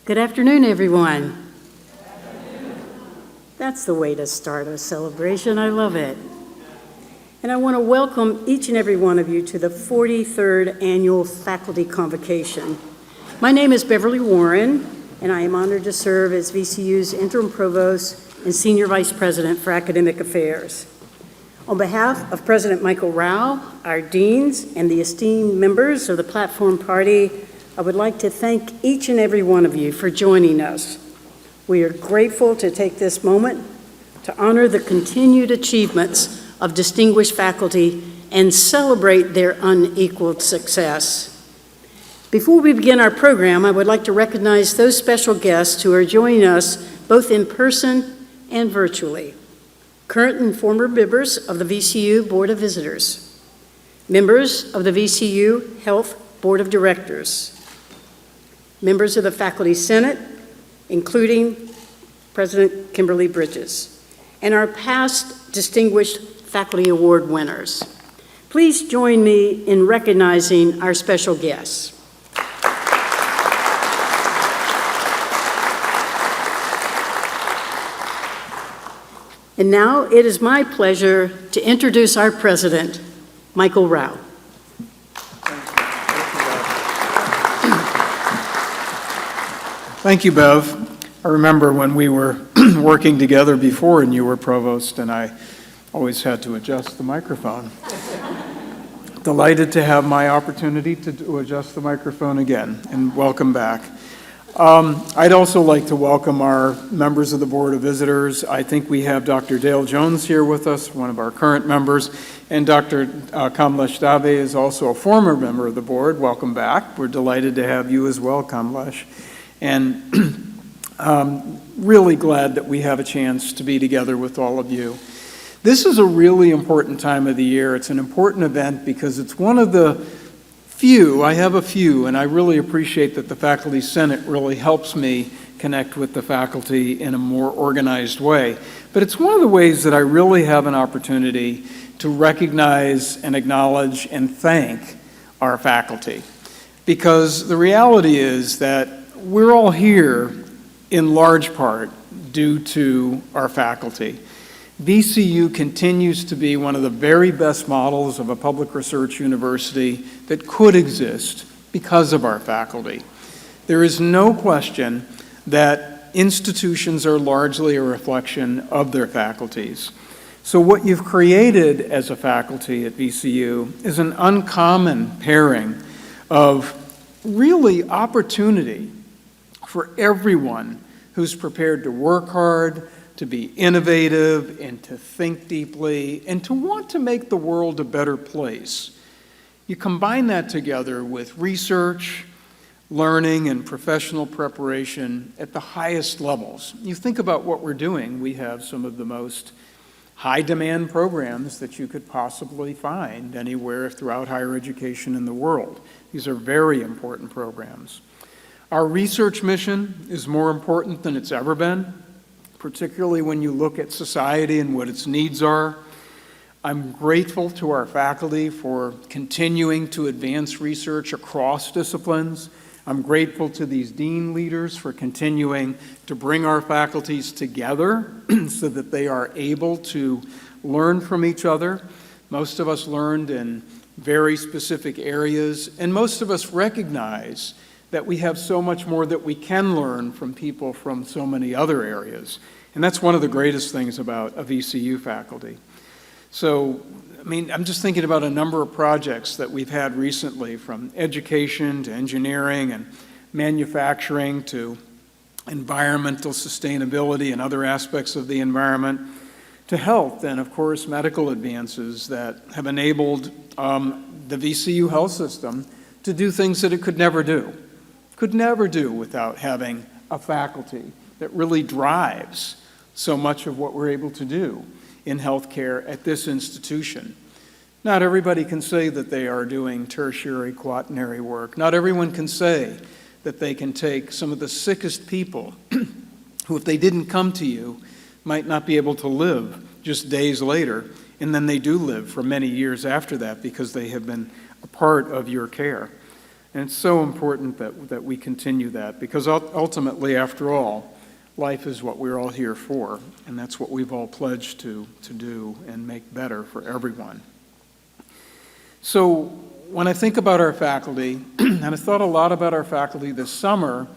Good afternoon, everyone. That's the way to start a celebration. I love it. And I want to welcome each and every one of you to the 43rd Annual Faculty Convocation. My name is Beverly Warren, and I am honored to serve as VCU's Interim Provost and Senior Vice President for Academic Affairs. On behalf of President Michael Rao, our deans, and the esteemed members of the Platform Party, I would like to thank each and every one of you for joining us. We are grateful to take this moment to honor the continued achievements of distinguished faculty and celebrate their unequaled success. Before we begin our program, I would like to recognize those special guests who are joining us both in person and virtually. Current and former members of the VCU Board of Visitors, members of the VCU Health Board of Directors, members of the Faculty Senate, including President Kimberly Bridges, and our past distinguished faculty award winners. Please join me in recognizing our special guests. And now it is my pleasure to introduce our president, Michael Rao. Thank you, Bev. I remember when we were working together before and you were provost, and I always had to adjust the microphone. Delighted to have my opportunity to adjust the microphone again, and welcome back. I'd also like to welcome our members of the Board of Visitors. I think we have Dr. Dale Jones here with us, one of our current members, and Dr. Kamlesh Dave is also a former member of the board. Welcome back. We're delighted to have you as well, Kamlesh. And really glad that we have a chance to be together with all of you. This is a really important time of the year. It's an important event because it's one of the few, I have a few, and I really appreciate that the Faculty Senate really helps me connect with the faculty in a more organized way. But it's one of the ways that I really have an opportunity to recognize and acknowledge and thank our faculty. Because the reality is that we're all here in large part due to our faculty. VCU continues to be one of the very best models of a public research university that could exist because of our faculty. There is no question that institutions are largely a reflection of their faculties. So what you've created as a faculty at VCU is an uncommon pairing of really opportunity for everyone who's prepared to work hard, to be innovative, and to think deeply, and to want to make the world a better place. You combine that together with research, learning, and professional preparation at the highest levels. You think about what we're doing. We have some of the most high-demand programs that you could possibly find anywhere throughout higher education in the world. These are very important programs. Our research mission is more important than it's ever been, particularly when you look at society and what its needs are. I'm grateful to our faculty for continuing to advance research across disciplines. I'm grateful to these dean leaders for continuing to bring our faculties together so that they are able to learn from each other. Most of us learned in very specific areas, and most of us recognize that we have so much more that we can learn from people from so many other areas. And that's one of the greatest things about a VCU faculty. So, I'm just thinking about a number of projects that we've had recently, from education to engineering and manufacturing to environmental sustainability and other aspects of the environment, to health and, of course, medical advances that have enabled the VCU health system to do things that it could never do without having a faculty that really drives so much of what we're able to do in healthcare at this institution. Not everybody can say that they are doing tertiary, quaternary work. Not everyone can say that they can take some of the sickest people who, if they didn't come to you, might not be able to live just days later, and then they do live for many years after that because they have been a part of your care. And it's so important that we continue that, because ultimately, after all, life is what we're all here for, and that's what we've all pledged to do and make better for everyone. So when I think about our faculty, and I thought a lot about our faculty this summer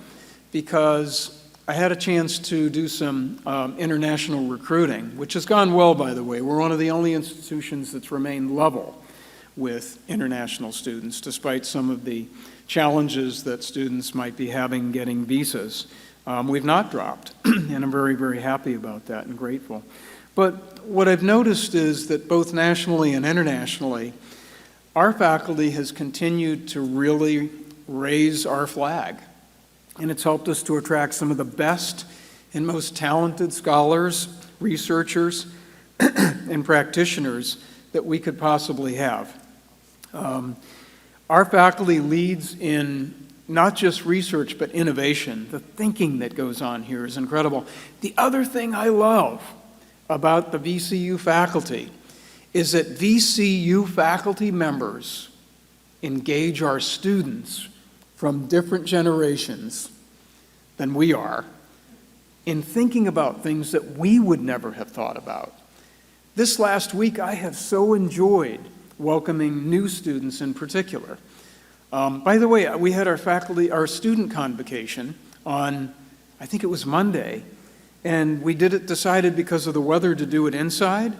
because I had a chance to do some international recruiting, which has gone well, by the way. We're one of the only institutions that's remained level with international students, despite some of the challenges that students might be having getting visas. We've not dropped, and I'm very, very happy about that and grateful. But what I've noticed is that both nationally and internationally, our faculty has continued to really raise our flag. And it's helped us to attract some of the best and most talented scholars, researchers, and practitioners that we could possibly have. Our faculty leads in not just research, but innovation. The thinking that goes on here is incredible. The other thing I love about the VCU faculty is that VCU faculty members engage our students from different generations than we are in thinking about things that we would never have thought about. This last week, I have so enjoyed welcoming new students in particular. By the way, we had our student convocation on, I think it was Monday, and we decided because of the weather to do it inside.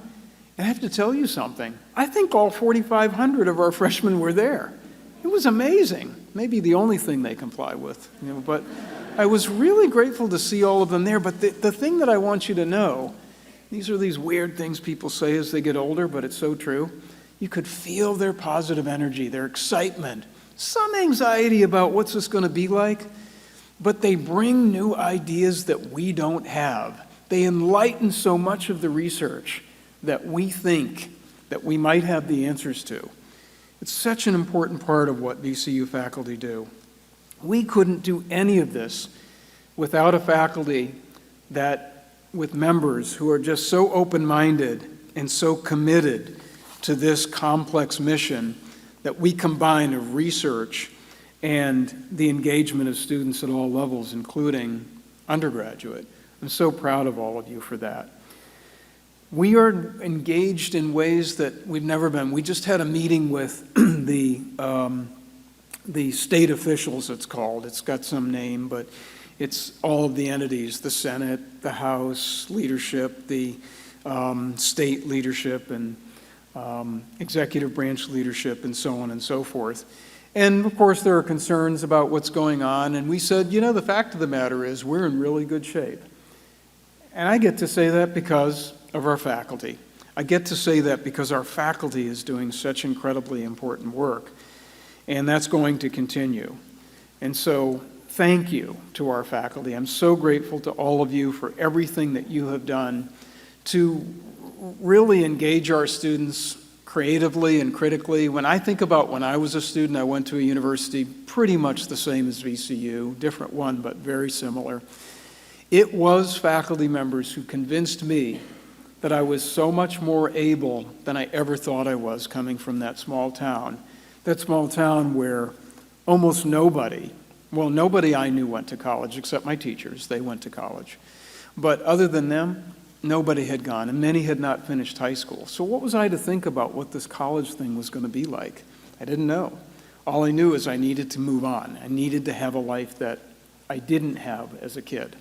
And I have to tell you something. I think all 4,500 of our freshmen were there. It was amazing. Maybe the only thing they comply with, but I was really grateful to see all of them there. But the thing that I want you to know, these are these weird things people say as they get older, but it's so true. You could feel their positive energy, their excitement, some anxiety about what's this going to be like, but they bring new ideas that we don't have. They enlighten so much of the research that we think that we might have the answers to. It's such an important part of what VCU faculty do. We couldn't do any of this without a faculty with members who are just so open-minded and so committed to this complex mission that we combine of research and the engagement of students at all levels, including undergraduate. I'm so proud of all of you for that. We are engaged in ways that we've never been. We just had a meeting with the state officials, it's called. It's got some name, but it's all of the entities, the Senate, the House leadership, the state leadership, and executive branch leadership, and so on and so forth. And of course, there are concerns about what's going on, and we said, the fact of the matter is we're in really good shape. And I get to say that because of our faculty. I get to say that because our faculty is doing such incredibly important work, and that's going to continue. And so, thank you to our faculty. I'm so grateful to all of you for everything that you have done to really engage our students creatively and critically. When I think about when I was a student, I went to a university pretty much the same as VCU, different one, but very similar. It was faculty members who convinced me that I was so much more able than I ever thought I was coming from that small town where almost nobody I knew went to college except my teachers. They went to college. But other than them, nobody had gone, and many had not finished high school. So what was I to think about what this college thing was going to be like? I didn't know. All I knew is I needed to move on. I needed to have a life that I didn't have as a kid.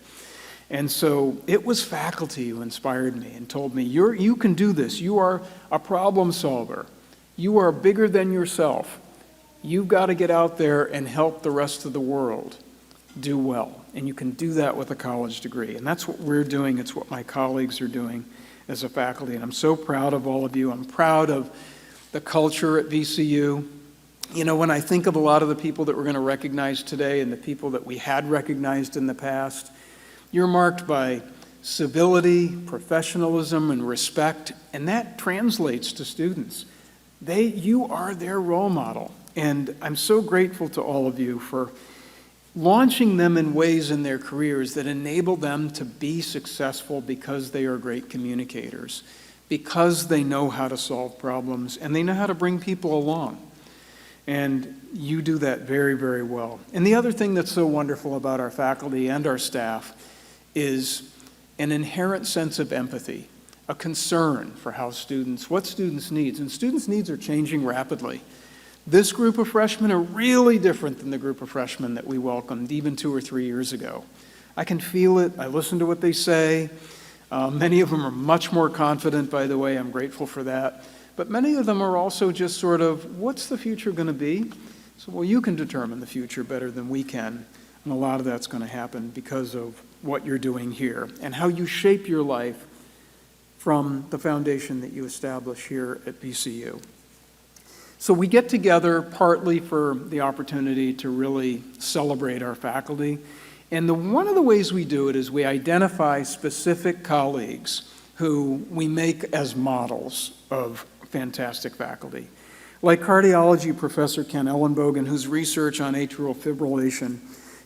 And so it was faculty who inspired me and told me, you can do this. You are a problem solver. You are bigger than yourself. You've got to get out there and help the rest of the world do well. And you can do that with a college degree. And that's what we're doing. It's what my colleagues are doing as a faculty. And I'm so proud of all of you. I'm proud of the culture at VCU. When I think of a lot of the people that we're going to recognize today and the people that we had recognized in the past, you're marked by civility, professionalism, and respect, and that translates to students. You are their role model, and I'm so grateful to all of you for launching them in ways in their careers that enable them to be successful because they are great communicators, because they know how to solve problems, and they know how to bring people along. And you do that very, very well. And the other thing that's so wonderful about our faculty and our staff is an inherent sense of empathy, a concern for what students' needs. And students' needs are changing rapidly. This group of freshmen are really different than the group of freshmen that we welcomed even 2 or 3 years ago. I can feel it. I listen to what they say. Many of them are much more confident, by the way. I'm grateful for that. But many of them are also just sort of, what's the future going to be? So, well, you can determine the future better than we can. And a lot of that's going to happen because of what you're doing here and how you shape your life from the foundation that you establish here at VCU. So we get together partly for the opportunity to really celebrate our faculty. And one of the ways we do it is we identify specific colleagues who we make as models of fantastic faculty. Like cardiology professor Ken Ellenbogen, whose research on atrial fibrillation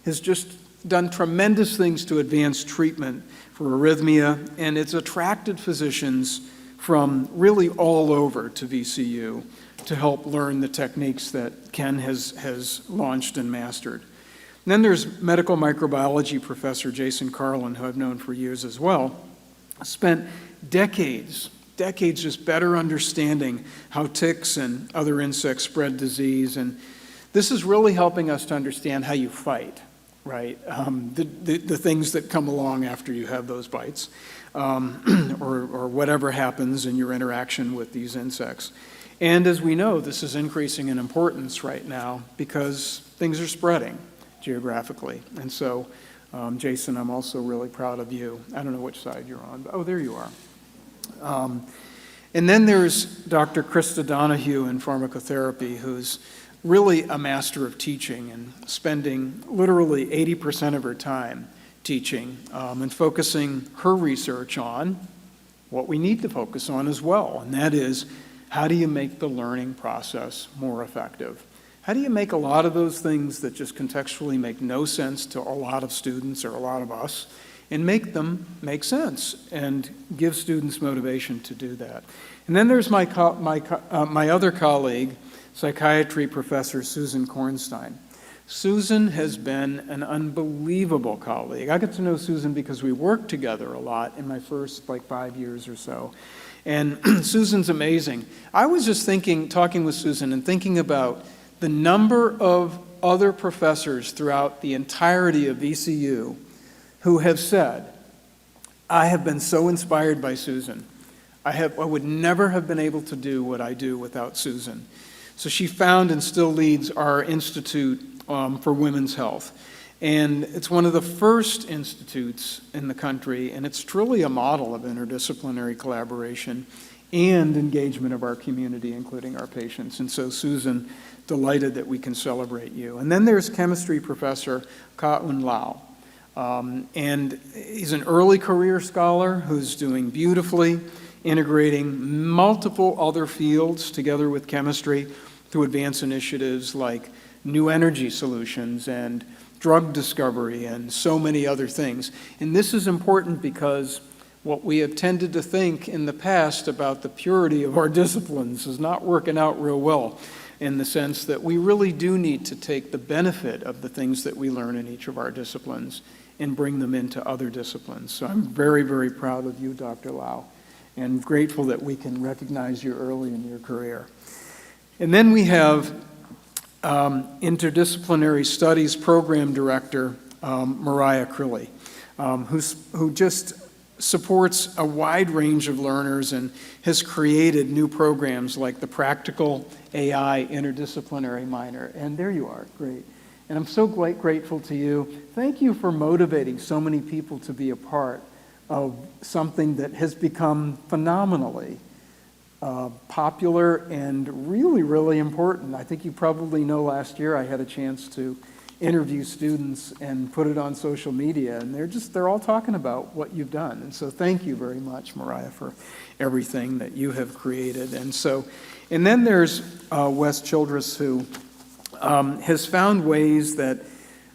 has just done tremendous things to advance treatment for arrhythmia, and it's attracted physicians from really all over to VCU to help learn the techniques that Ken has launched and mastered. And then there's medical microbiology professor Jason Carlin, who I've known for years as well, spent decades just better understanding how ticks and other insects spread disease. And this is really helping us to understand how you fight, right? The things that come along after you have those bites, or whatever happens in your interaction with these insects. And as we know, this is increasing in importance right now because things are spreading geographically. And so, Jason, I'm also really proud of you. I don't know which side you're on, but oh, there you are. And then there's Dr. Krista Donahue in pharmacotherapy, who's really a master of teaching and spending literally 80% of her time teaching and focusing her research on what we need to focus on as well, and that is, how do you make the learning process more effective? How do you make a lot of those things that just contextually make no sense to a lot of students or a lot of us, and make them make sense and give students motivation to do that? And then there's my other colleague, psychiatry professor Susan Kornstein. Susan has been an unbelievable colleague. I got to know Susan because we worked together a lot in my first 5 years or so. And Susan's amazing. I was just talking with Susan and thinking about the number of other professors throughout the entirety of VCU who have said, I have been so inspired by Susan. I would never have been able to do what I do without Susan. So she found and still leads our Institute for Women's Health. And it's one of the first institutes in the country, and it's truly a model of interdisciplinary collaboration and engagement of our community, including our patients. And so, Susan, delighted that we can celebrate you. And then there's chemistry professor Ka-un Lau. And he's an early career scholar who's doing beautifully, integrating multiple other fields together with chemistry to advance initiatives like new energy solutions and drug discovery and so many other things. And this is important because what we have tended to think in the past about the purity of our disciplines is not working out real well, in the sense that we really do need to take the benefit of the things that we learn in each of our disciplines and bring them into other disciplines. So I'm very, very proud of you, Dr. Lau, and grateful that we can recognize you early in your career. And then we have Interdisciplinary Studies Program Director Mariah Crilly, who just supports a wide range of learners and has created new programs like the Practical AI Interdisciplinary Minor. And there you are, great. And I'm so grateful to you. Thank you for motivating so many people to be a part of something that has become phenomenally popular and really, really important. I think you probably know last year I had a chance to interview students and put it on social media, and they're all talking about what you've done. And so thank you very much, Mariah, for everything that you have created. And then there's Wes Childress, who has found ways that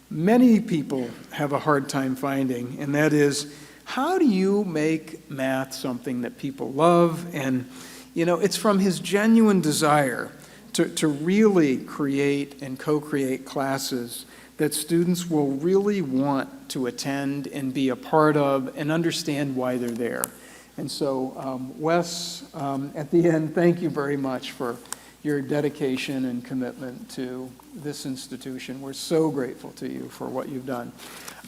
many people have a hard time finding, and that is, how do you make math something that people love? And it's from his genuine desire to really create and co-create classes that students will really want to attend and be a part of and understand why they're there. And so, Wes, at the end, thank you very much for your dedication and commitment to this institution. We're so grateful to you for what you've done.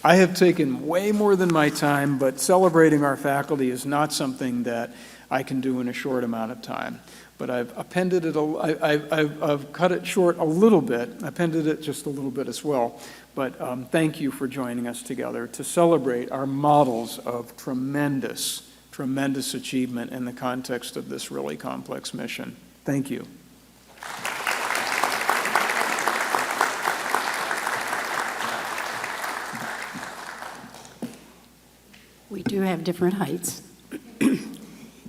I have taken way more than my time, but celebrating our faculty is not something that I can do in a short amount of time. But I've appended it, I've cut it short a little bit, appended it just a little bit as well. But thank you for joining us together to celebrate our models of tremendous achievement in the context of this really complex mission. Thank you. We do have different heights.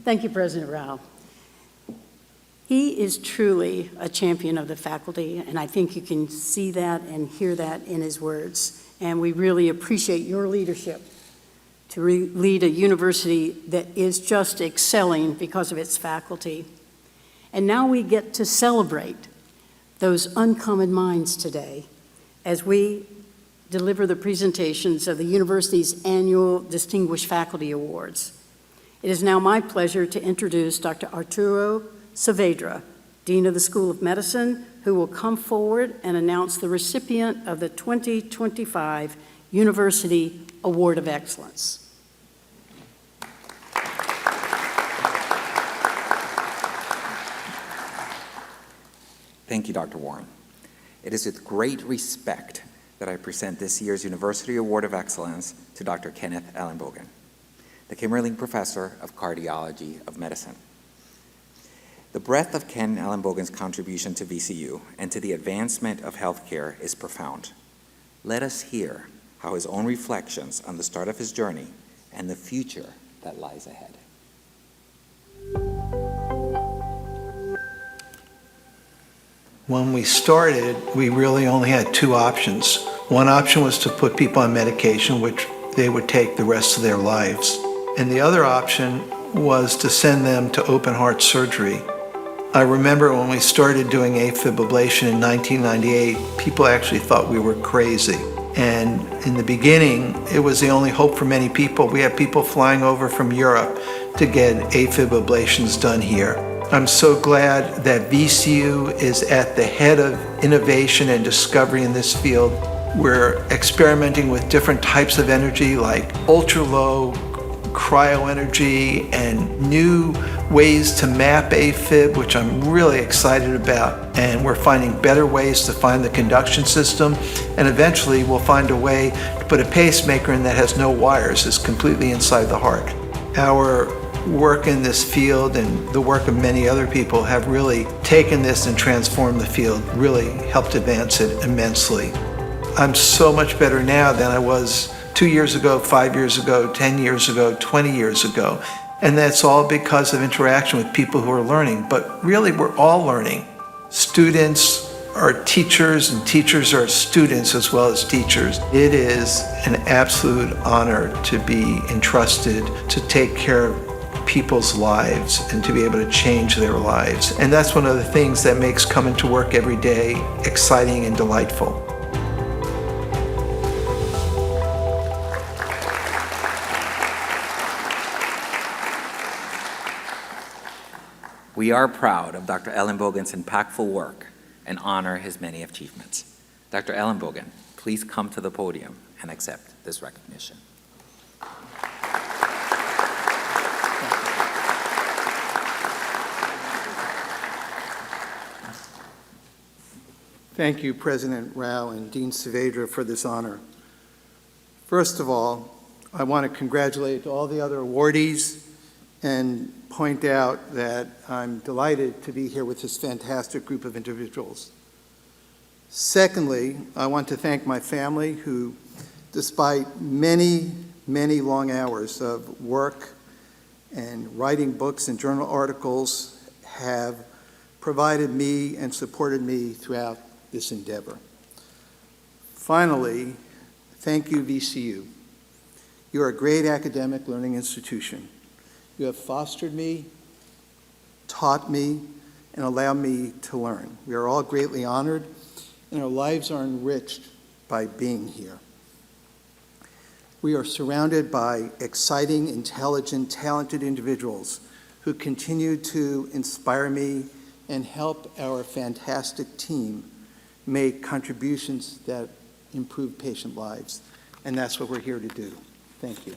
Thank you, President Rao. He is truly a champion of the faculty, and I think you can see that and hear that in his words. And we really appreciate your leadership to lead a university that is just excelling because of its faculty. And now we get to celebrate those uncommon minds today as we deliver the presentations of the university's annual Distinguished Faculty Awards. It is now my pleasure to introduce Dr. Arturo Saavedra, Dean of the School of Medicine, who will come forward and announce the recipient of the 2025 University Award of Excellence. Thank you, Dr. Warren. It is with great respect that I present this year's University Award of Excellence to Dr. Kenneth Ellenbogen, the Kimmerling Professor of Cardiology of Medicine. The breadth of Ken Ellenbogen's contribution to VCU and to the advancement of healthcare is profound. Let us hear how his own reflections on the start of his journey and the future that lies ahead. When we started, we really only had two options. One option was to put people on medication, which they would take the rest of their lives. And the other option was to send them to open heart surgery. I remember when we started doing AFib ablation in 1998, people actually thought we were crazy. And in the beginning, it was the only hope for many people. We had people flying over from Europe to get AFib ablations done here. I'm so glad that VCU is at the head of innovation and discovery in this field. We're experimenting with different types of energy like ultra-low cryo-energy and new ways to map AFib, which I'm really excited about. And we're finding better ways to find the conduction system. And eventually we'll find a way to put a pacemaker in that has no wires, is completely inside the heart. Our work in this field and the work of many other people have really taken this and transformed the field, really helped advance it immensely. I'm so much better now than I was 2 years ago, 5 years ago, 10 years ago, 20 years ago. And that's all because of interaction with people who are learning. But really, we're all learning. Students are teachers, and teachers are students as well as teachers. It is an absolute honor to be entrusted to take care of people's lives and to be able to change their lives. And that's one of the things that makes coming to work every day exciting and delightful. We are proud of Dr. Ellenbogen's impactful work and honor his many achievements. Dr. Ellenbogen, please come to the podium and accept this recognition. Thank you, President Rao and Dean Saavedra, for this honor. First of all, I want to congratulate all the other awardees and point out that I'm delighted to be here with this fantastic group of individuals. Secondly, I want to thank my family who, despite many, many long hours of work and writing books and journal articles, have provided me and supported me throughout this endeavor. Finally, thank you, VCU. You're a great academic learning institution. You have fostered me, taught me, and allow me to learn. We are all greatly honored, and our lives are enriched by being here. We are surrounded by exciting, intelligent, talented individuals who continue to inspire me and help our fantastic team make contributions that improve patient lives. And that's what we're here to do. Thank you.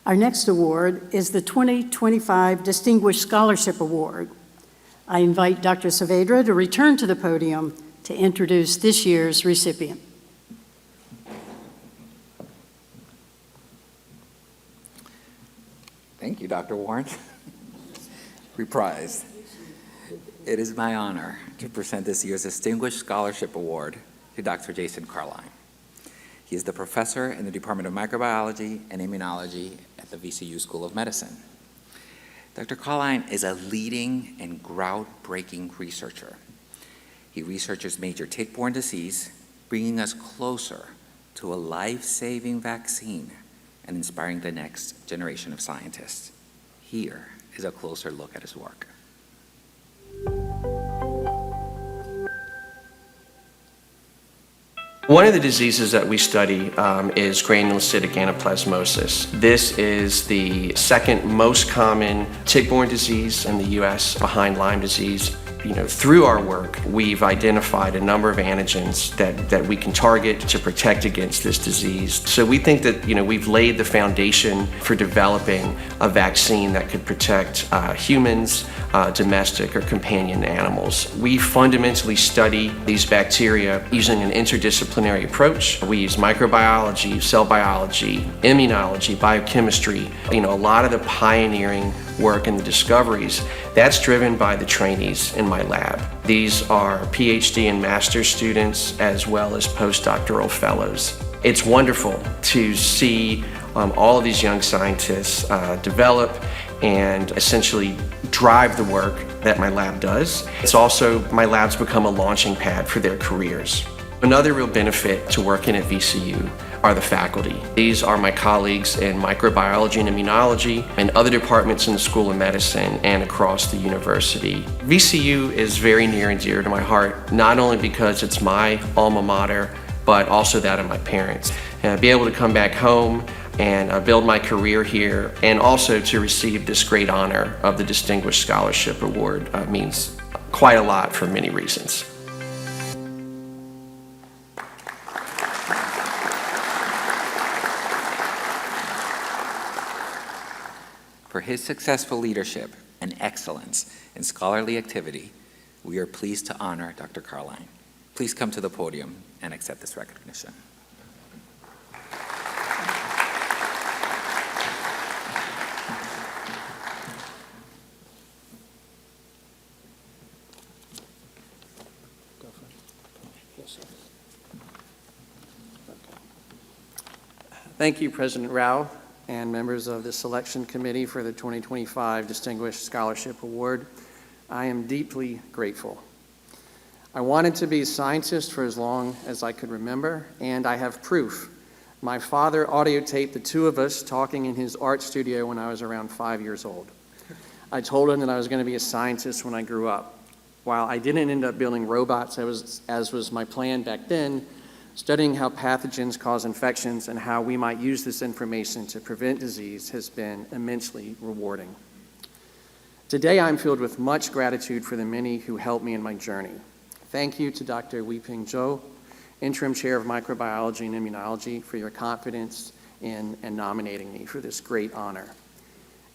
Our next award is the 2025 Distinguished Scholarship Award. I invite Dr. Saavedra to return to the podium to introduce this year's recipient. Thank you, Dr. Warren. Reprised. It is my honor to present this year's Distinguished Scholarship Award to Dr. Jason Carline. He is the professor in the Department of Microbiology and Immunology at the VCU School of Medicine. Dr. Carline is a leading and groundbreaking researcher. He researches major tick-borne disease, bringing us closer to a life-saving vaccine and inspiring the next generation of scientists. Here is a closer look at his work. One of the diseases that we study is granulocytic anaplasmosis. This is the second most common tick-borne disease in the U.S. behind Lyme disease. Through our work, we've identified a number of antigens that we can target to protect against this disease. So we think that we've laid the foundation for developing a vaccine that could protect humans, domestic or companion animals. We fundamentally study these bacteria using an interdisciplinary approach. We use microbiology, cell biology, immunology, biochemistry. A lot of the pioneering work and the discoveries, that's driven by the trainees in my lab. These are PhD and master's students as well as postdoctoral fellows. It's wonderful to see all of these young scientists develop and essentially drive the work that my lab does. It's also, my lab's become a launching pad for their careers. Another real benefit to working at VCU are the faculty. These are my colleagues in microbiology and immunology and other departments in the School of Medicine and across the university. VCU is very near and dear to my heart, not only because it's my alma mater, but also that of my parents. And be able to come back home and build my career here, and also to receive this great honor of the Distinguished Scholarship Award means quite a lot for many reasons. For his successful leadership and excellence in scholarly activity, we are pleased to honor Dr. Carline. Please come to the podium and accept this recognition. Thank you, President Rao, and members of the selection committee for the 2025 Distinguished Scholarship Award. I am deeply grateful. I wanted to be a scientist for as long as I could remember, and I have proof. My father audio taped the two of us talking in his art studio when I was around 5 years old. I told him that I was going to be a scientist when I grew up. While I didn't end up building robots, as was my plan back then, studying how pathogens cause infections and how we might use this information to prevent disease has been immensely rewarding. Today, I'm filled with much gratitude for the many who helped me in my journey. Thank you to Dr. Weiping Zhou, Interim Chair of Microbiology and Immunology, for your confidence in and nominating me for this great honor.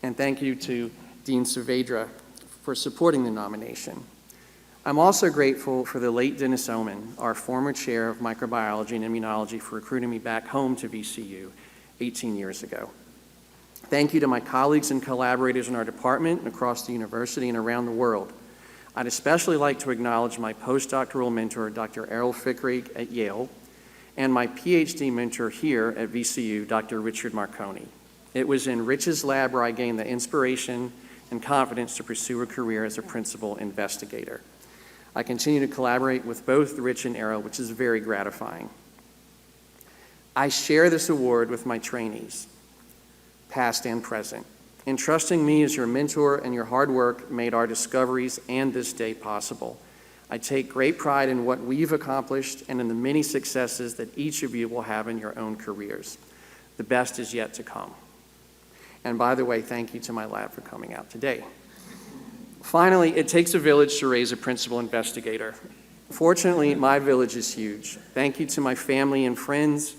And thank you to Dean Saavedra for supporting the nomination. I'm also grateful for the late Dennis Oman, our former chair of microbiology and immunology, for recruiting me back home to VCU 18 years ago. Thank you to my colleagues and collaborators in our department and across the university and around the world. I'd especially like to acknowledge my postdoctoral mentor, Dr. Errol Fickrig at Yale, and my PhD mentor here at VCU, Dr. Richard Marconi. It was in Rich's lab where I gained the inspiration and confidence to pursue a career as a principal investigator. I continue to collaborate with both Rich and Errol, which is very gratifying. I share this award with my trainees, past and present. Entrusting me as your mentor and your hard work made our discoveries and this day possible. I take great pride in what we've accomplished and in the many successes that each of you will have in your own careers. The best is yet to come. And by the way, thank you to my lab for coming out today. Finally, it takes a village to raise a principal investigator. Fortunately, my village is huge. Thank you to my family and friends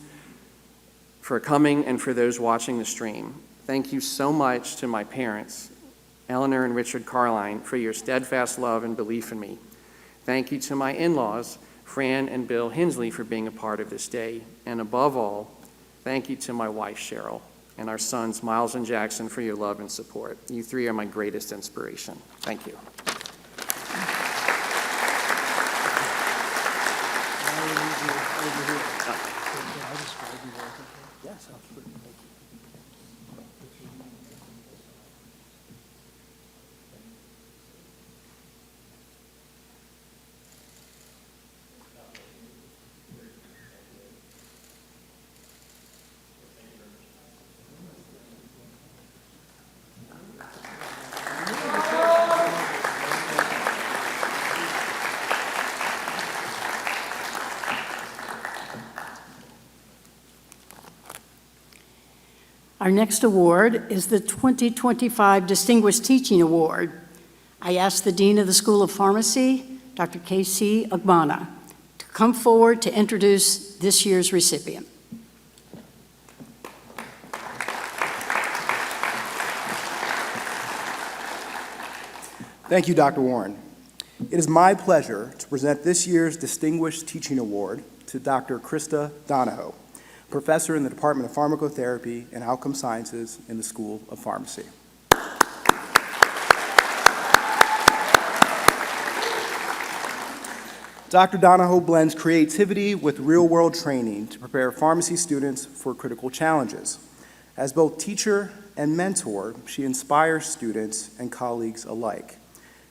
for coming and for those watching the stream. Thank you so much to my parents, Eleanor and Richard Carline, for your steadfast love and belief in me. Thank you to my in-laws, Fran and Bill Hensley, for being a part of this day. And above all, thank you to my wife, Cheryl, and our sons, Miles and Jackson, for your love and support. You three are my greatest inspiration. Thank you. Our next award is the 2025 Distinguished Teaching Award. I ask the Dean of the School of Pharmacy, Dr. K.C. Agbana, to come forward to introduce this year's recipient. Thank you, Dr. Warren. It is my pleasure to present this year's Distinguished Teaching Award to Dr. Krista Donahoe, professor in the Department of Pharmacotherapy and Outcome Sciences in the School of Pharmacy. Dr. Donahoe blends creativity with real-world training to prepare pharmacy students for critical challenges. As both teacher and mentor, she inspires students and colleagues alike.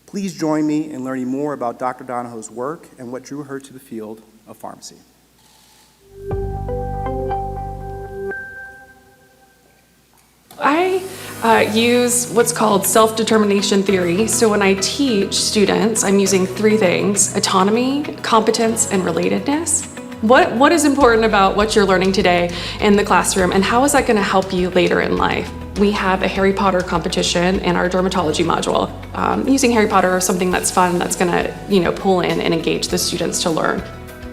Please join me in learning more about Dr. Donahoe's work and what drew her to the field of pharmacy. I use what's called self-determination theory. So when I teach students, I'm using three things: autonomy, competence, and relatedness. What is important about what you're learning today in the classroom, and how is that going to help you later in life? We have a Harry Potter competition in our dermatology module. Using Harry Potter is something that's fun, that's going to, pull in and engage the students to learn.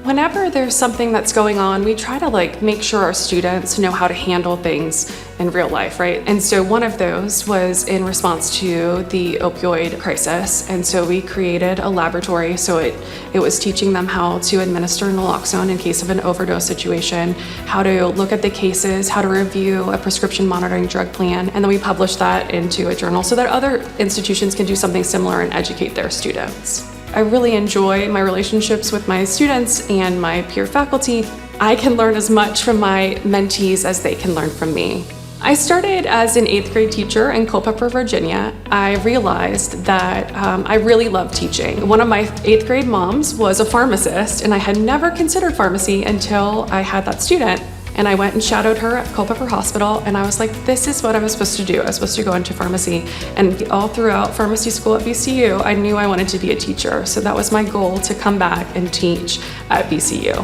Whenever there's something that's going on, we try to make sure our students know how to handle things in real life, right? And so one of those was in response to the opioid crisis. And so we created a laboratory. So it was teaching them how to administer naloxone in case of an overdose situation, how to look at the cases, how to review a prescription monitoring drug plan. And then we published that into a journal so that other institutions can do something similar and educate their students. I really enjoy my relationships with my students and my peer faculty. I can learn as much from my mentees as they can learn from me. I started as an 8th grade teacher in Culpeper, Virginia. I realized that I really love teaching. One of my 8th grade moms was a pharmacist, and I had never considered pharmacy until I had that student. And I went and shadowed her at Culpeper Hospital, and I was like, this is what I was supposed to do. I was supposed to go into pharmacy. And all throughout pharmacy school at VCU, I knew I wanted to be a teacher. So that was my goal, to come back and teach at VCU.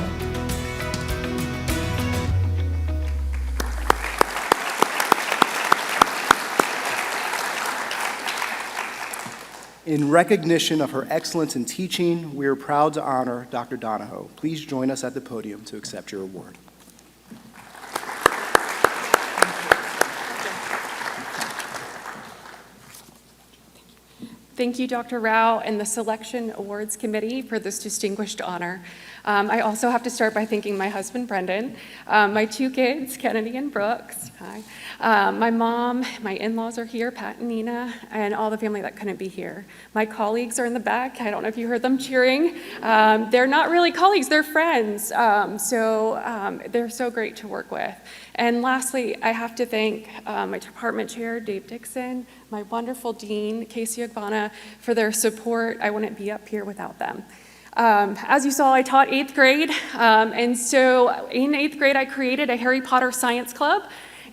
In recognition of her excellence in teaching, we are proud to honor Dr. Donahoe. Please join us at the podium to accept your award. Thank you, Dr. Rao and the Selection Awards Committee for this distinguished honor. I also have to start by thanking my husband, Brendan, my 2 kids, Kennedy and Brooks, hi, my mom, my in-laws are here, Pat and Nina, and all the family that couldn't be here. My colleagues are in the back. I don't know if you heard them cheering. They're not really colleagues, they're friends. They're so great to work with. And lastly, I have to thank my department chair, Dave Dixon, my wonderful dean, Casey Ogbonna, for their support. I wouldn't be up here without them. As you saw, I taught 8th grade, and so in 8th grade, I created a Harry Potter science club.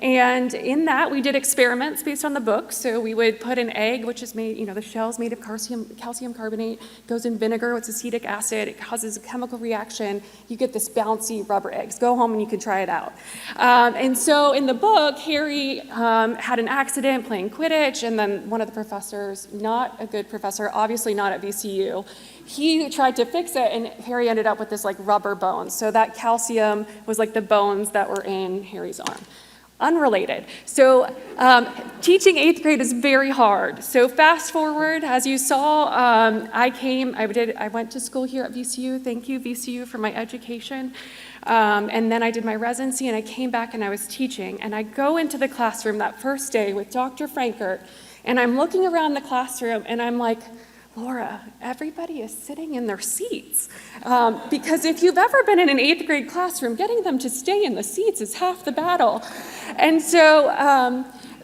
And in that, we did experiments based on the book. So we would put an egg, which is made, the shell's made of calcium carbonate, goes in vinegar with acetic acid. It causes a chemical reaction. You get this bouncy rubber eggs. Go home and you can try it out. And so in the book, Harry had an accident playing Quidditch, and then one of the professors, not a good professor, obviously not at VCU, he tried to fix it, and Harry ended up with this like rubber bones. So that calcium was like the bones that were in Harry's arm. Unrelated. So teaching 8th grade is very hard. So fast forward, as you saw, I went to school here at VCU. Thank you, VCU, for my education. And then I did my residency, and I came back and I was teaching. And I go into the classroom that first day with Dr. Frankert, and I'm looking around the classroom, and I'm like, Laura, everybody is sitting in their seats. Because if you've ever been in an 8th grade classroom, getting them to stay in the seats is half the battle. And so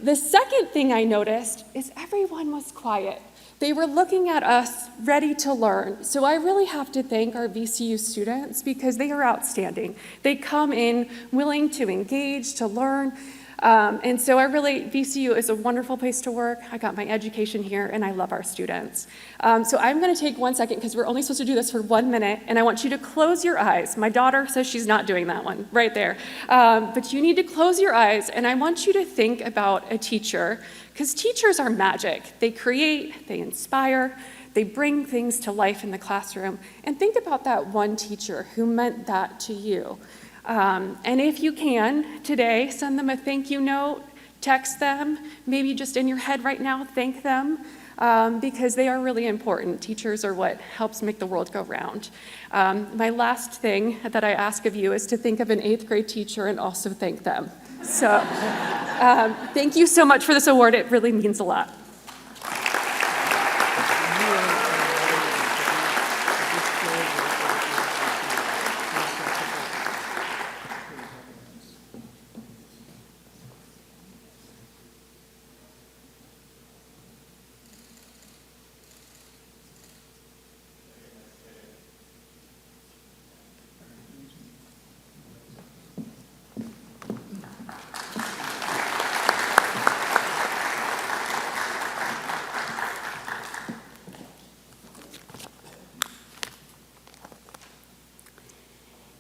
the second thing I noticed is everyone was quiet. They were looking at us, ready to learn. So I really have to thank our VCU students because they are outstanding. They come in willing to engage, to learn. And so VCU is a wonderful place to work. I got my education here, and I love our students. So I'm going to take 1 second, because we're only supposed to do this for 1 minute, and I want you to close your eyes. My daughter says she's not doing that one, right there. But you need to close your eyes, and I want you to think about a teacher, because teachers are magic. They create, they inspire, they bring things to life in the classroom. And think about that one teacher who meant that to you. And if you can, today, send them a thank you note, text them, maybe just in your head right now, thank them, because they are really important. Teachers are what helps make the world go round. My last thing that I ask of you is to think of an 8th grade teacher and also thank them. So thank you so much for this award. It really means a lot.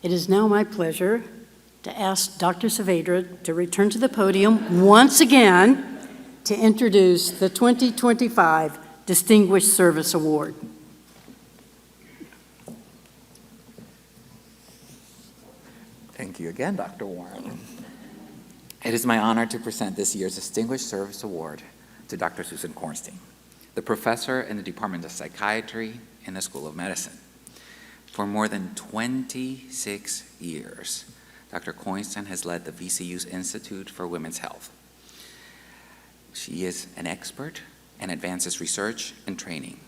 It is now my pleasure to ask Dr. Saavedra to return to the podium once again to introduce the 2025 Distinguished Service Award. Thank you again, Dr. Warren. It is my honor to present this year's Distinguished Service Award to Dr. Susan Kornstein, the professor in the Department of Psychiatry in the School of Medicine. For more than 26 years, Dr. Kornstein has led the VCU's Institute for Women's Health. She is an expert and advances research and training.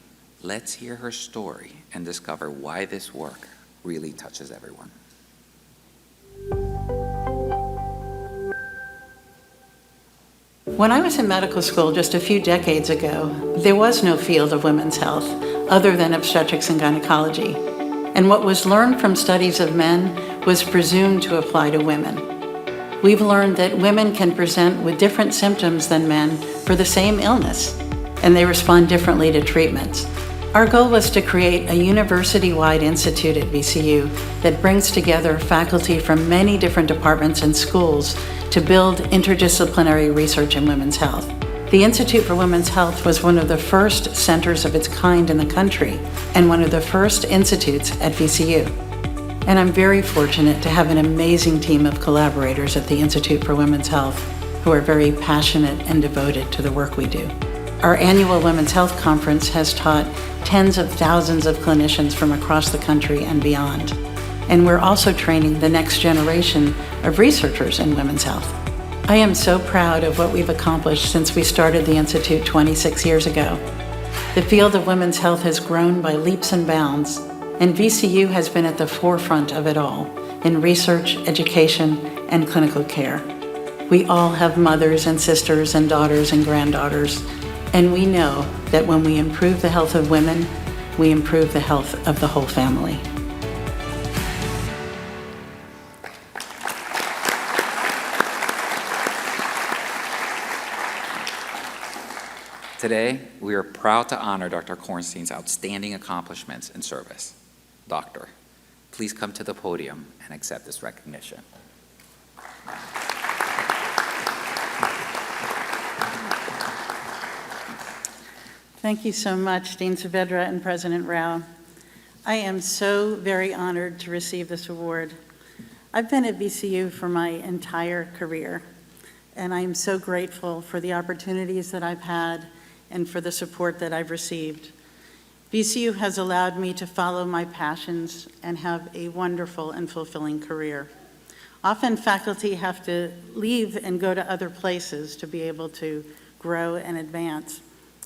Let's hear her story and discover why this work really touches everyone. When I was in medical school just a few decades ago, there was no field of women's health other than obstetrics and gynecology. And what was learned from studies of men was presumed to apply to women. We've learned that women can present with different symptoms than men for the same illness, and they respond differently to treatments. Our goal was to create a university-wide institute at VCU that brings together faculty from many different departments and schools to build interdisciplinary research in women's health. The Institute for Women's Health was one of the first centers of its kind in the country and one of the first institutes at VCU. And I'm very fortunate to have an amazing team of collaborators at the Institute for Women's Health who are very passionate and devoted to the work we do. Our annual Women's Health Conference has taught tens of thousands of clinicians from across the country and beyond. And we're also training the next generation of researchers in women's health. I am so proud of what we've accomplished since we started the Institute 26 years ago. The field of women's health has grown by leaps and bounds, and VCU has been at the forefront of it all in research, education, and clinical care. We all have mothers and sisters and daughters and granddaughters, and we know that when we improve the health of women, we improve the health of the whole family. Today, we are proud to honor Dr. Kornstein's outstanding accomplishments in service. Doctor, please come to the podium and accept this recognition. Thank you so much, Dean Saavedra and President Rao. I am so very honored to receive this award. I've been at VCU for my entire career, and I am so grateful for the opportunities that I've had and for the support that I've received. VCU has allowed me to follow my passions and have a wonderful and fulfilling career. Often faculty have to leave and go to other places to be able to grow and advance,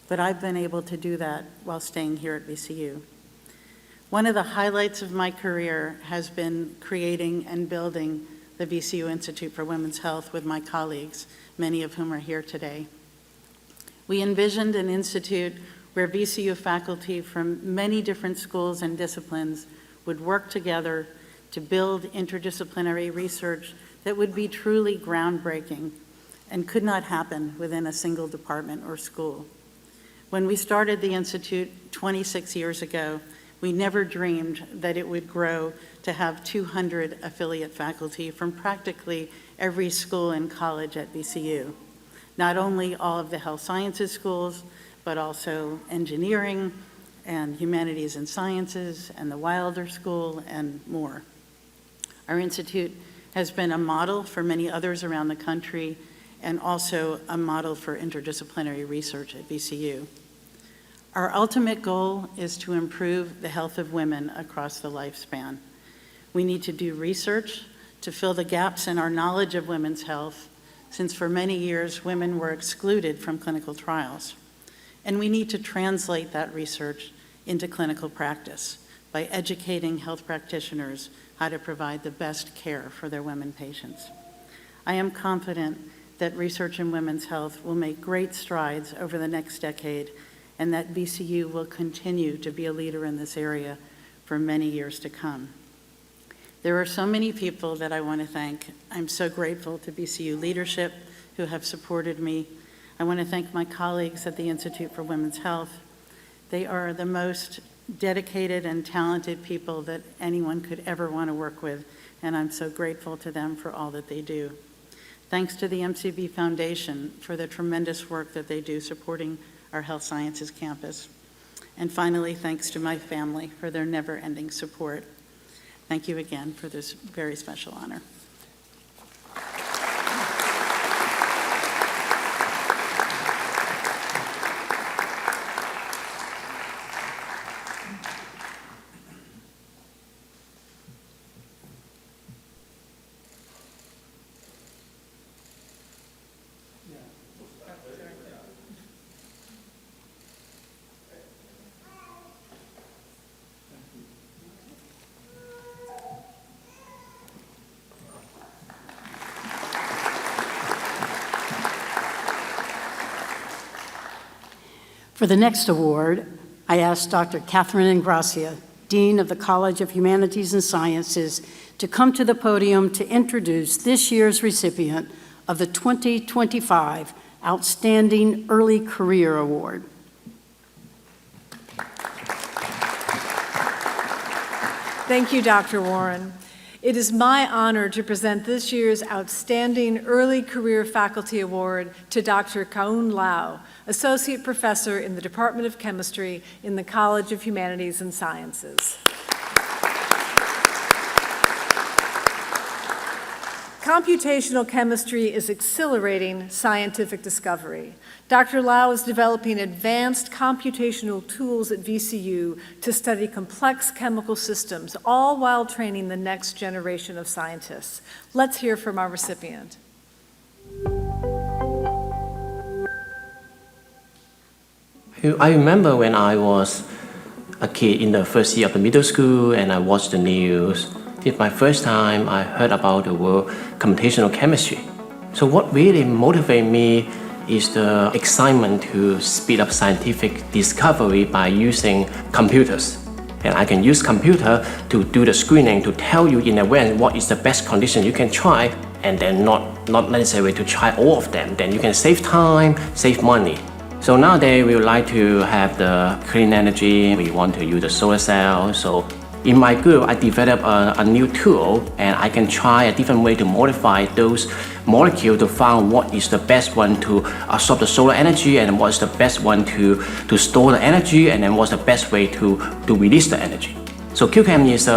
but I've been able to do that while staying here at VCU. One of the highlights of my career has been creating and building the VCU Institute for Women's Health with my colleagues, many of whom are here today. We envisioned an institute where VCU faculty from many different schools and disciplines would work together to build interdisciplinary research that would be truly groundbreaking and could not happen within a single department or school. When we started the Institute 26 years ago, we never dreamed that it would grow to have 200 affiliate faculty from practically every school and college at VCU. Not only all of the health sciences schools, but also engineering and humanities and sciences and the Wilder School and more. Our institute has been a model for many others around the country and also a model for interdisciplinary research at VCU. Our ultimate goal is to improve the health of women across the lifespan. We need to do research to fill the gaps in our knowledge of women's health, since for many years women were excluded from clinical trials. And we need to translate that research into clinical practice by educating health practitioners how to provide the best care for their women patients. I am confident that research in women's health will make great strides over the next decade, and that VCU will continue to be a leader in this area for many years to come. There are so many people that I want to thank. I'm so grateful to VCU leadership who have supported me. I want to thank my colleagues at the Institute for Women's Health. They are the most dedicated and talented people that anyone could ever want to work with, and I'm so grateful to them for all that they do. Thanks to the MCV Foundation for the tremendous work that they do supporting our health sciences campus. And finally, thanks to my family for their never-ending support. Thank you again for this very special honor. For the next award, I asked Dr. Catherine Ingracia, Dean of the College of Humanities and Sciences, to come to the podium to introduce this year's recipient of the 2025 Outstanding Early Career Award. Thank you, Dr. Warren. It is my honor to present this year's Outstanding Early Career Faculty Award to Dr. Kaun Lau, Associate Professor in the Department of Chemistry in the College of Humanities and Sciences. Computational chemistry is accelerating scientific discovery. Dr. Lau is developing advanced computational tools at VCU to study complex chemical systems, all while training the next generation of scientists. Let's hear from our recipient. I remember when I was a kid in the first year of the middle school and I watched the news. It's my first time I heard about the word computational chemistry. So what really motivated me is the excitement to speed up scientific discovery by using computers. And I can use computer to do the screening to tell you in advance what is the best condition you can try, and then not necessary to try all of them. Then you can save time, save money. So nowadays we would like to have the clean energy. We want to use the solar cell. So in my group, I developed a new tool, and I can try a different way to modify those molecules to find what is the best one to absorb the solar energy, and what's the best one to store the energy, and then what's the best way to release the energy. So QChem is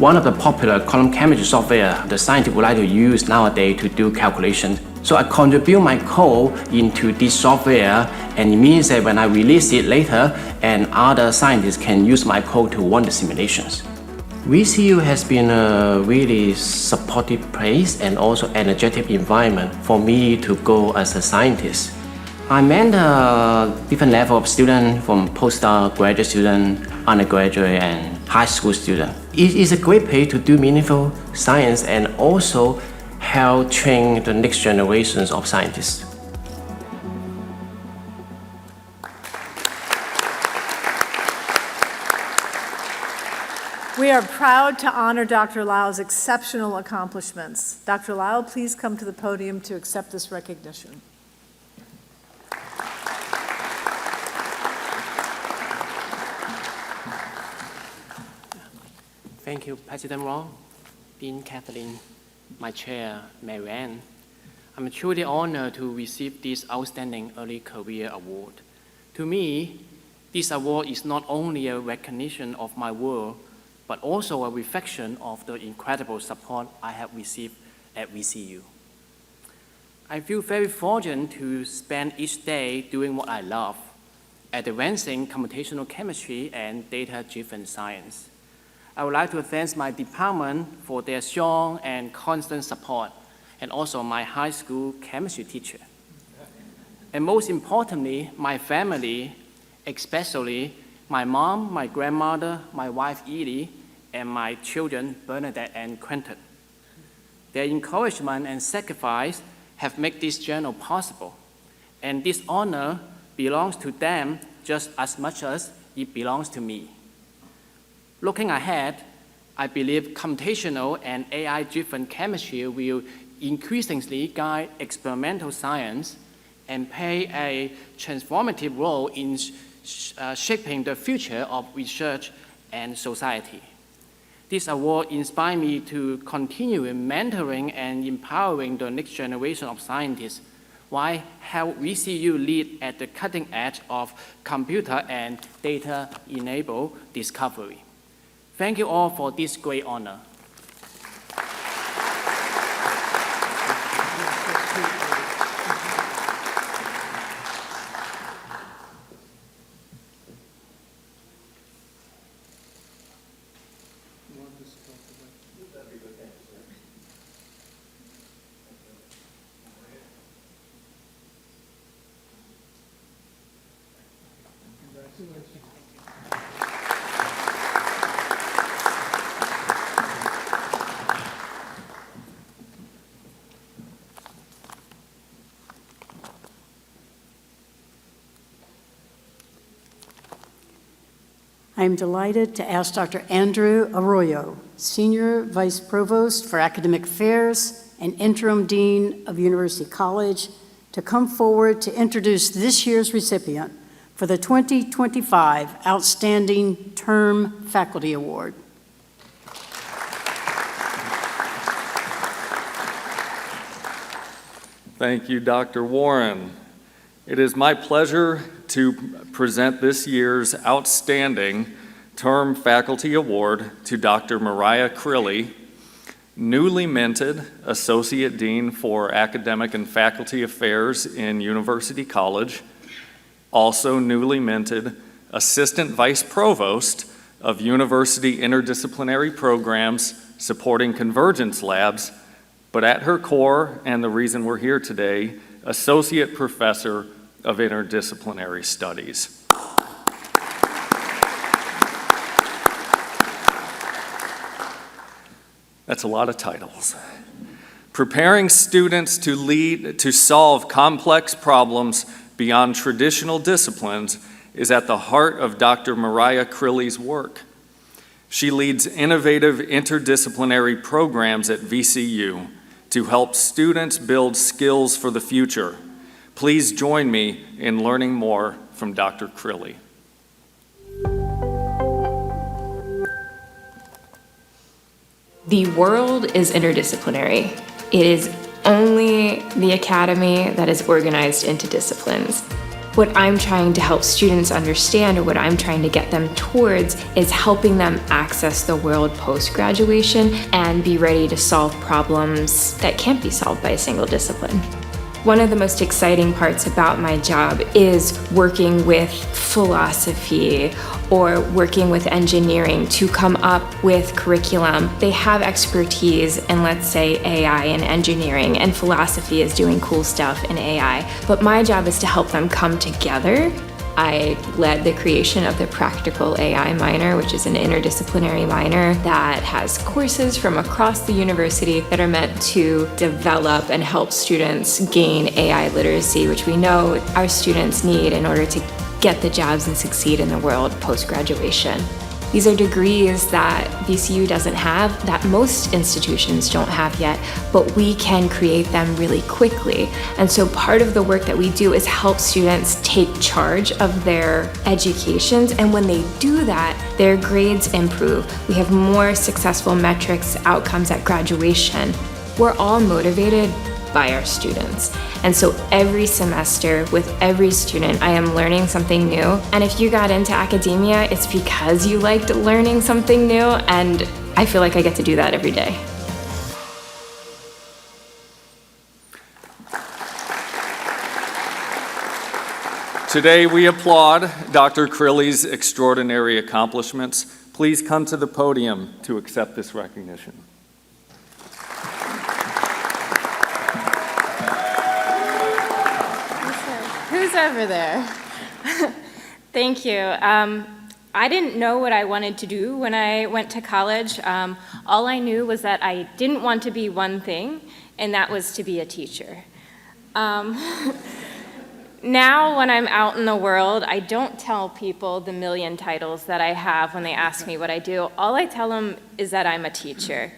one of the popular quantum chemistry software the scientists would like to use nowadays to do calculations. So I contribute my code into this software, and it means that when I release it later, and other scientists can use my code to run the simulations. VCU has been a really supportive place and also energetic environment for me to go as a scientist. I met a different level of students, from postdoc, graduate student, undergraduate, and high school student. It is a great place to do meaningful science and also help train the next generations of scientists. We are proud to honor Dr. Lau's exceptional accomplishments. Dr. Lau, please come to the podium to accept this recognition. Thank you, President Ron, Dean Kathleen, my chair, Marianne. I'm truly honored to receive this Outstanding Early Career Award. To me, this award is not only a recognition of my work, but also a reflection of the incredible support I have received at VCU. I feel very fortunate to spend each day doing what I love, advancing computational chemistry and data-driven science. I would like to thank my department for their strong and constant support, and also my high school chemistry teacher. And most importantly, my family, especially my mom, my grandmother, my wife Edie, and my children Bernadette and Quentin. Their encouragement and sacrifice have made this journal possible, and this honor belongs to them just as much as it belongs to me. Looking ahead, I believe computational and AI-driven chemistry will increasingly guide experimental science and play a transformative role in shaping the future of research and society. This award inspired me to continue mentoring and empowering the next generation of scientists, while help VCU lead at the cutting edge of computer and data-enabled discovery. Thank you all for this great honor. I am delighted to ask Dr. Andrew Arroyo, Senior Vice Provost for Academic Affairs and Interim Dean of University College, to come forward to introduce this year's recipient for the 2025 Outstanding Term Faculty Award. Thank you, Dr. Warren. It is my pleasure to present this year's Outstanding Term Faculty Award to Dr. Mariah Crilly, newly minted Associate Dean for Academic and Faculty Affairs in University College, also newly minted Assistant Vice Provost of University Interdisciplinary Programs supporting Convergence Labs, but at her core, and the reason we're here today, Associate Professor of Interdisciplinary Studies. That's a lot of titles. Preparing students to solve complex problems beyond traditional disciplines is at the heart of Dr. Mariah Crilly's work. She leads innovative interdisciplinary programs at VCU to help students build skills for the future. Please join me in learning more from Dr. Crilly. The world is interdisciplinary. It is only the academy that is organized into disciplines. What I'm trying to help students understand, or what I'm trying to get them towards, is helping them access the world post-graduation and be ready to solve problems that can't be solved by a single discipline. One of the most exciting parts about my job is working with philosophy or working with engineering to come up with curriculum. They have expertise in, let's say, AI and engineering, and philosophy is doing cool stuff in AI. But my job is to help them come together. I led the creation of the Practical AI minor, which is an interdisciplinary minor that has courses from across the university that are meant to develop and help students gain AI literacy, which we know our students need in order to get the jobs and succeed in the world post-graduation. These are degrees that VCU doesn't have, that most institutions don't have yet, but we can create them really quickly. And so part of the work that we do is help students take charge of their educations, and when they do that, their grades improve. We have more successful metrics, outcomes at graduation. We're all motivated by our students. And so every semester with every student, I am learning something new. And if you got into academia, it's because you liked learning something new, and I feel like I get to do that every day. Today we applaud Dr. Crilly's extraordinary accomplishments. Please come to the podium to accept this recognition. Who's over there? Thank you. I didn't know what I wanted to do when I went to college. All I knew was that I didn't want to be one thing, and that was to be a teacher. Now, when I'm out in the world, I don't tell people the million titles that I have when they ask me what I do. All I tell them is that I'm a teacher.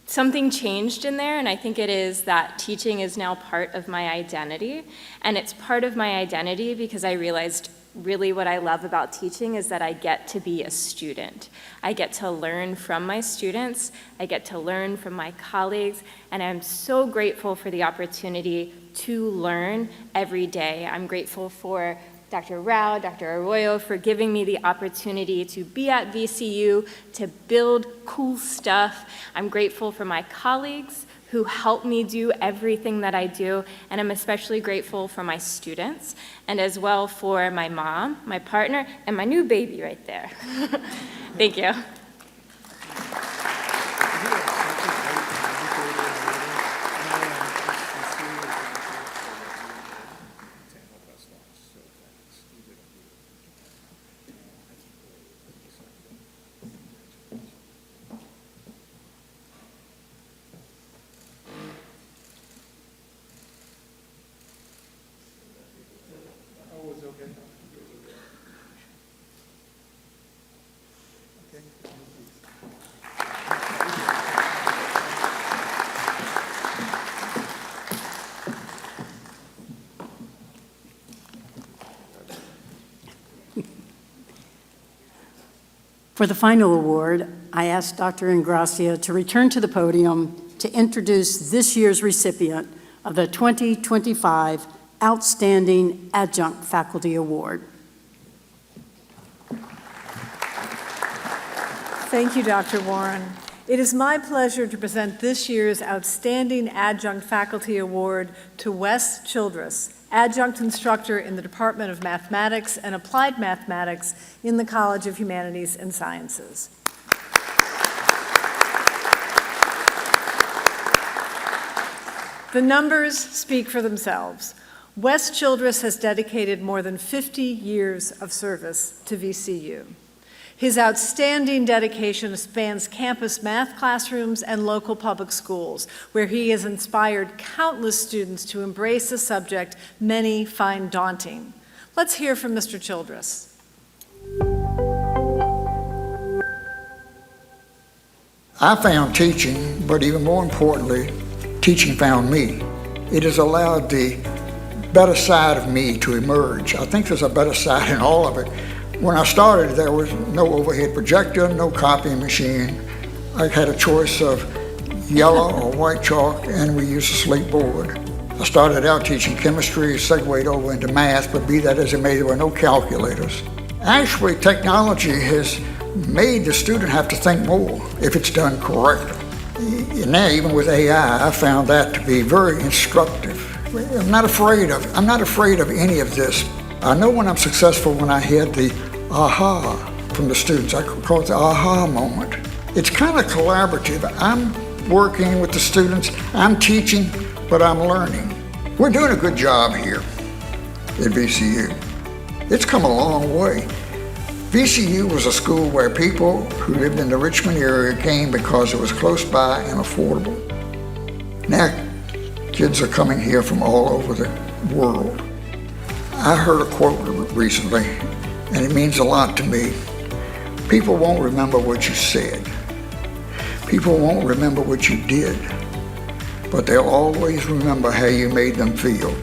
Something changed in there, and I think it is that teaching is now part of my identity. And it's part of my identity because I realized really what I love about teaching is that I get to be a student. I get to learn from my students, I get to learn from my colleagues, and I'm so grateful for the opportunity to learn every day. I'm grateful for Dr. Rao, Dr. Arroyo for giving me the opportunity to be at VCU, to build cool stuff. I'm grateful for my colleagues who help me do everything that I do, and I'm especially grateful for my students, and as well for my mom, my partner, and my new baby right there. Thank you. For the final award, I asked Dr. Ingracia to return to the podium to introduce this year's recipient of the 2025 Outstanding Adjunct Faculty Award. Thank you, Dr. Warren. It is my pleasure to present this year's Outstanding Adjunct Faculty Award to Wes Childress, adjunct instructor in the Department of Mathematics and Applied Mathematics in the College of Humanities and Sciences. The numbers speak for themselves. Wes Childress has dedicated more than 50 years of service to VCU. His outstanding dedication spans campus math classrooms and local public schools, where he has inspired countless students to embrace a subject many find daunting. Let's hear from Mr. Childress. I found teaching, but even more importantly, teaching found me. It has allowed the better side of me to emerge. I think there's a better side in all of it. When I started, there was no overhead projector, no copying machine. I had a choice of yellow or white chalk, and we used a slate board. I started out teaching chemistry, segued over into math, but be that as it may, there were no calculators. Actually, technology has made the student have to think more if it's done correctly. Now, even with AI, I found that to be very instructive. I'm not afraid of any of this. I know when I'm successful when I had the aha from the students. I call it the aha moment. It's kind of collaborative. I'm working with the students, I'm teaching, but I'm learning. We're doing a good job here at VCU. It's come a long way. VCU was a school where people who lived in the Richmond area came because it was close by and affordable. Now, kids are coming here from all over the world. I heard a quote recently, and it means a lot to me. People won't remember what you said. People won't remember what you did, but they'll always remember how you made them feel.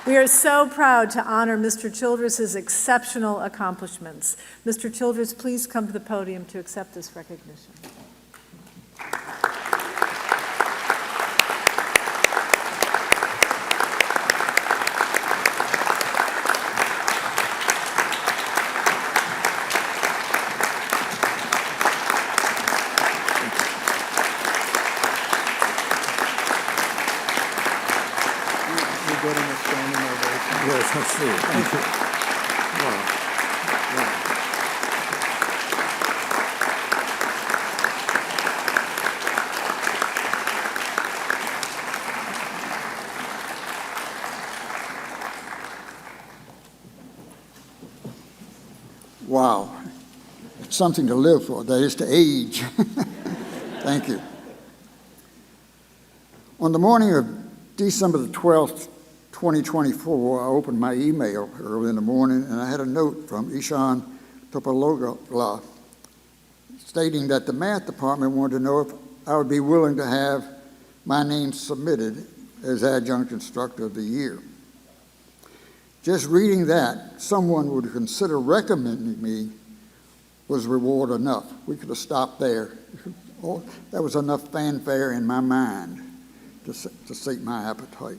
We are so proud to honor Mr. Childress's exceptional accomplishments. Mr. Childress, please come to the podium to accept this recognition. Yes, let's see. Thank you. Wow. It's something to live for, that is to age. Thank you. On the morning of December the 12th, 2024, I opened my email early in the morning, and I had a note from Ishan Topologla stating that the math department wanted to know if I would be willing to have my name submitted as adjunct instructor of the year. Just reading that, someone would consider recommending me was reward enough. We could have stopped there. That was enough fanfare in my mind to sate my appetite.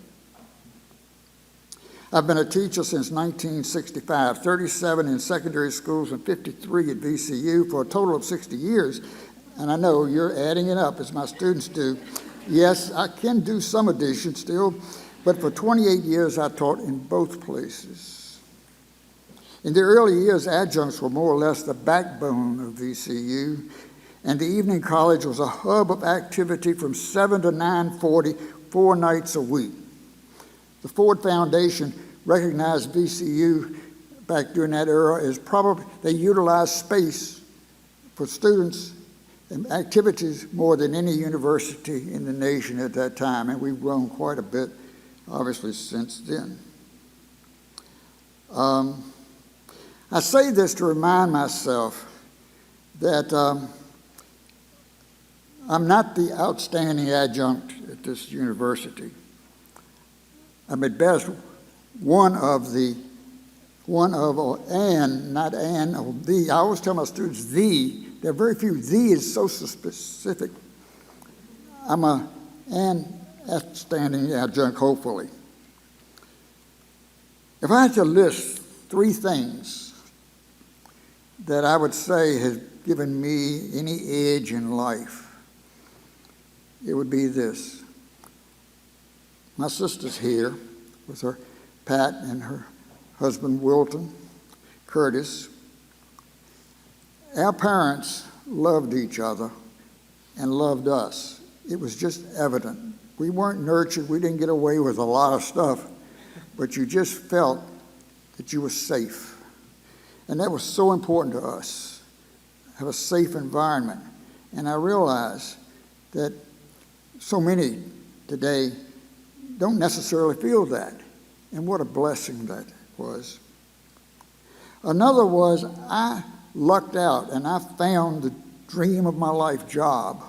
I've been a teacher since 1965, 37 in secondary schools and 53 at VCU for a total of 60 years. And I know you're adding it up as my students do. Yes, I can do some addition still, but for 28 years I taught in both places. In the early years, adjuncts were more or less the backbone of VCU, and the evening college was a hub of activity from 7 to 9:40, 4 nights a week. The Ford Foundation recognized VCU back during that era as probably, they utilized space for students and activities more than any university in the nation at that time, and we've grown quite a bit, obviously, since then. I say this to remind myself that I'm not the outstanding adjunct at this university. I'm at best one of, not an, or the. I always tell my students the. There are very few. The is so specific. I'm an outstanding adjunct, hopefully. If I had to list 3 things that I would say has given me any edge in life, it would be this. My sister's here with her Pat and her husband Wilton, Curtis. Our parents loved each other and loved us. It was just evident. We weren't nurtured. We didn't get away with a lot of stuff, but you just felt that you were safe. And that was so important to us, have a safe environment. And I realized that so many today don't necessarily feel that. And what a blessing that was. Another was I lucked out and I found the dream of my life job.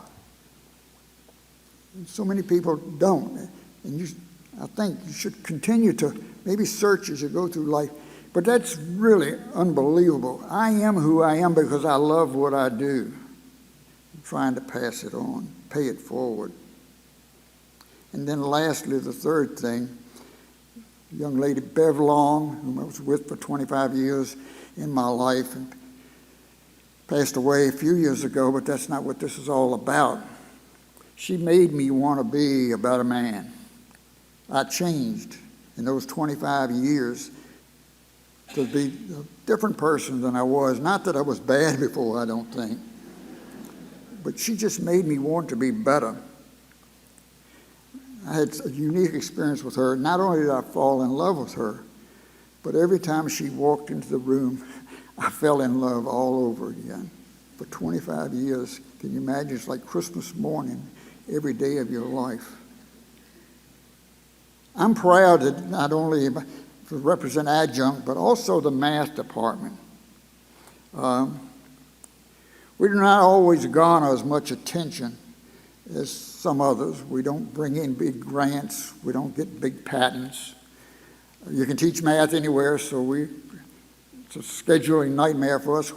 And so many people don't. And I think you should continue to maybe search as you go through life. But that's really unbelievable. I am who I am because I love what I do. I'm trying to pass it on, pay it forward. And then lastly, the third thing, young lady Bev Long, whom I was with for 25 years in my life, and passed away a few years ago, but that's not what this is all about. She made me want to be a better man. I changed in those 25 years to be a different person than I was. Not that I was bad before, I don't think, but she just made me want to be better. I had a unique experience with her. Not only did I fall in love with her, but every time she walked into the room, I fell in love all over again. For 25 years, can you imagine? It's like Christmas morning, every day of your life. I'm proud to not only represent adjunct, but also the math department. We do not always garner as much attention as some others. We don't bring in big grants. We don't get big patents. You can teach math anywhere, so it's a scheduling nightmare for us.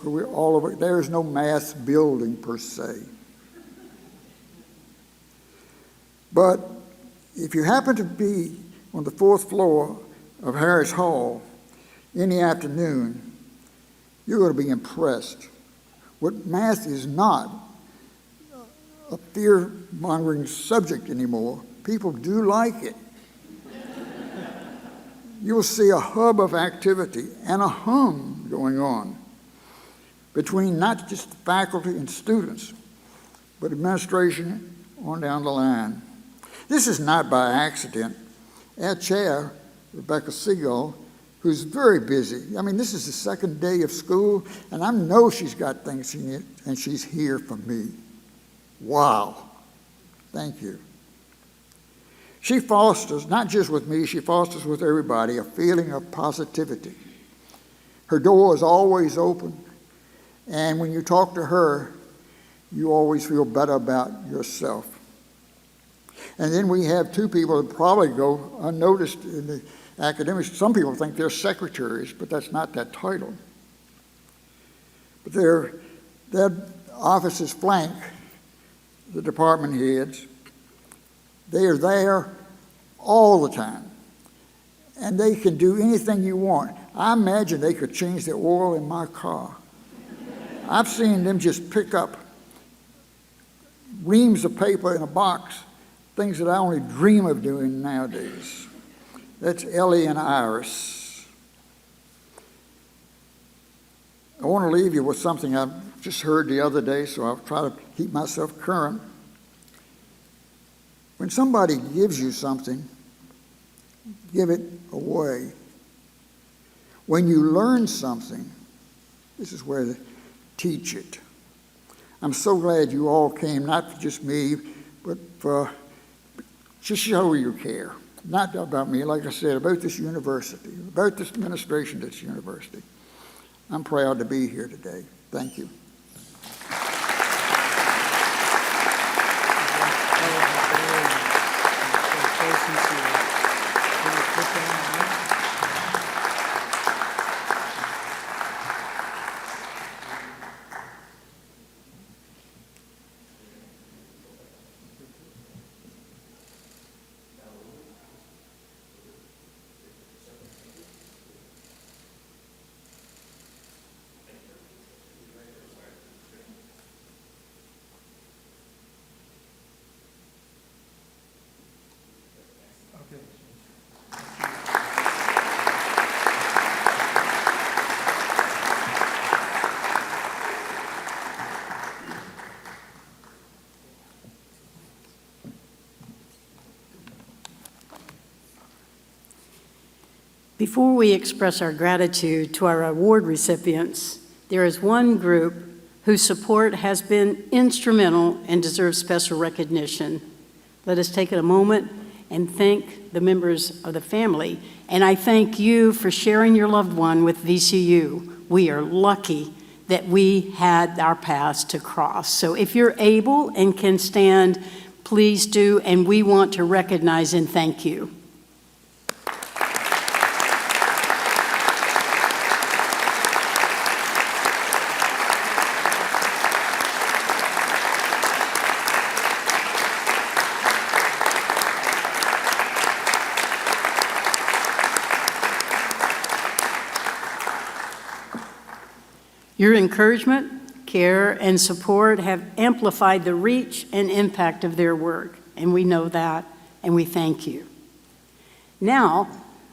There is no math building per se. But if you happen to be on the 4th floor of Harris Hall in the afternoon, you're going to be impressed. What math is not a fear-mongering subject anymore. People do like it. You will see a hub of activity and a hum going on between not just the faculty and students, but administration on down the line. This is not by accident. Our chair, Rebecca Seagull, who's very busy. I mean, this is the 2nd day of school, and I know she's got things in it, and she's here for me. Wow. Thank you. She fosters, not just with me, she fosters with everybody, a feeling of positivity. Her door is always open, and when you talk to her, you always feel better about yourself. And then we have 2 people that probably go unnoticed in the academics. Some people think they're secretaries, but that's not that title. But their offices flank the department heads. They are there all the time, and they can do anything you want. I imagine they could change the oil in my car. I've seen them just pick up reams of paper in a box, things that I only dream of doing nowadays. That's Ellie and Iris. I want to leave you with something I just heard the other day, so I'll try to keep myself current. When somebody gives you something, give it away. When you learn something, this is where to teach it. I'm so glad you all came, not for just me, but for just show you care. Not about me, like I said, about this university, about this administration of this university. I'm proud to be here today. Thank you. Before we express our gratitude to our award recipients, there is one group whose support has been instrumental and deserves special recognition. Let us take a moment and thank the members of the family. And I thank you for sharing your loved one with VCU. We are lucky that we had our paths to cross. So if you're able and can stand, please do, and we want to recognize and thank you. Your encouragement, care, and support have amplified the reach and impact of their work, and we know that, and we thank you. Now,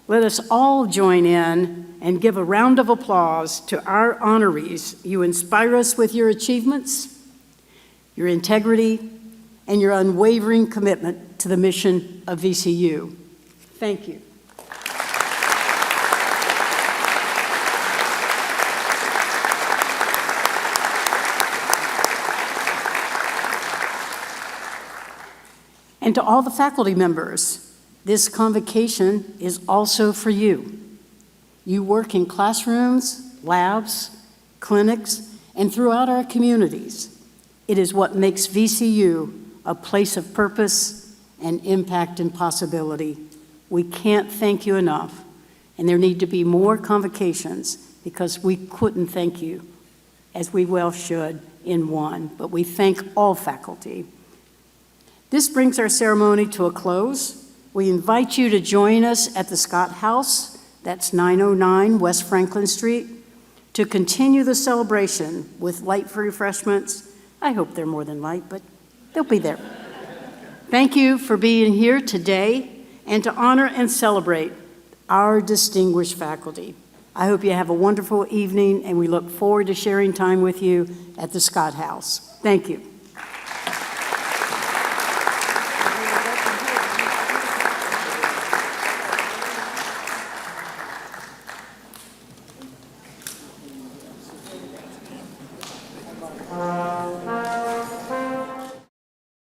let us all join in and give a round of applause to our honorees. You inspire us with your achievements, your integrity, and your unwavering commitment to the mission of VCU. Thank you. And to all the faculty members, this convocation is also for you. You work in classrooms, labs, clinics, and throughout our communities. It is what makes VCU a place of purpose and impact and possibility. We can't thank you enough, and there need to be more convocations because we couldn't thank you, as we well should, in one, but we thank all faculty. This brings our ceremony to a close. We invite you to join us at the Scott House, that's 909 West Franklin Street, to continue the celebration with light refreshments. I hope they're more than light, but they'll be there. Thank you for being here today and to honor and celebrate our distinguished faculty. I hope you have a wonderful evening, and we look forward to sharing time with you at the Scott House. Thank you.